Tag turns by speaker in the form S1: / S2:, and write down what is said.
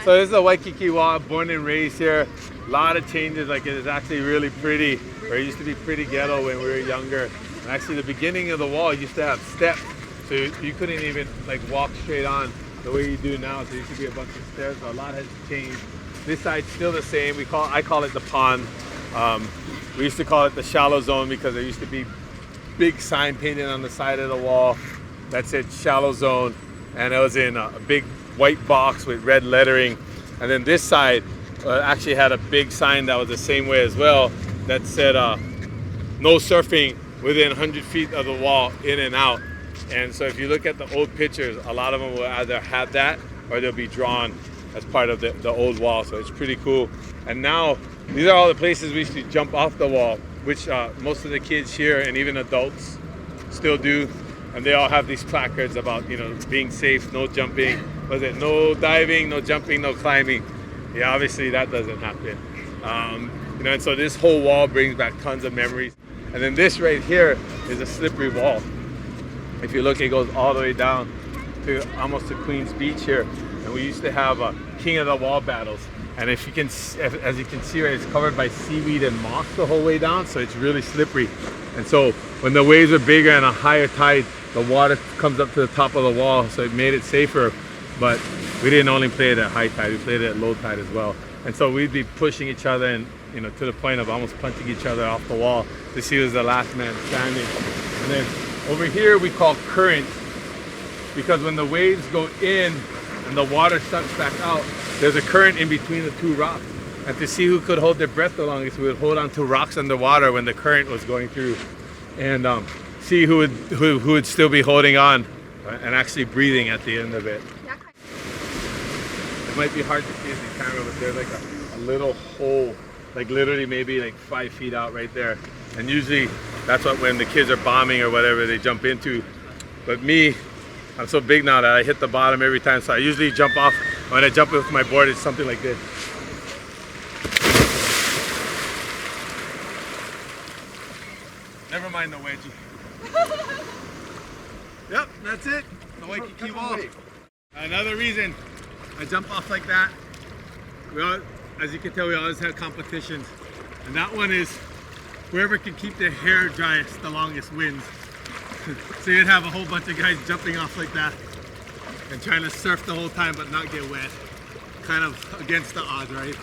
S1: So this is a Waikiki Wall, born and raised here. A lot of changes, like it is actually really pretty, where it used to be pretty ghetto when we were younger. And actually the beginning of the wall used to have steps, so you couldn't even like walk straight on the way you do now. So there used to be a bunch of stairs, but a lot has changed. This side's still the same. I call it the pond. We used to call it the shallow zone because there used to be big sign painted on the side of the wall that said shallow zone, and it was in a big white box with red lettering. And then this side actually had a big sign that was the same way as well that said no surfing within 100 feet of the wall, in and out. And so if you look at the old pictures, a lot of them will either have that or they'll be drawn as part of the old wall. So it's pretty cool. And now these are all the places we used to jump off the wall, which most of the kids here and even adults still do. And they all have these placards about, you know, being safe, no jumping. Was it no diving, no jumping, no climbing? Yeah, obviously that doesn't happen. You know, and so this whole wall brings back tons of memories. And then this right here is a slippery wall. If you look, it goes all the way down to almost to Queens Beach here. And we used to have King of the Wall battles. And if you can, as you can see, right, it's covered by seaweed and moss the whole way down, so it's really slippery. And so when the waves are bigger and a higher tide, the water comes up to the top of the wall, so it made it safer. But we didn't only play it at high tide, we played it at low tide as well. And so we'd be pushing each other and, you know, to the point of almost punching each other off the wall to see who's the last man standing. And then over here we call current, because when the waves go in and the water sucks back out, there's a current in between the two rocks. And to see who could hold their breath the longest, we would hold on to rocks underwater when the current was going through, and see who would still be holding on and actually breathing at the end of it. It might be hard to see in the camera, but there's like a little hole, like literally maybe like 5 feet out right there. And usually that's what, when the kids are bombing or whatever, they jump into. But me, I'm so big now that I hit the bottom every time, so I usually jump off. When I jump with my board, it's something like this. Never mind the wedgie. Yep, that's it. The Waikiki Walls. Another reason I jump off like that, as you can tell, we always have competitions. And that one is whoever can keep their hair driest the longest wins. So you'd have a whole bunch of guys jumping off like that and trying to surf the whole time but not get wet. Kind of against the odds, right?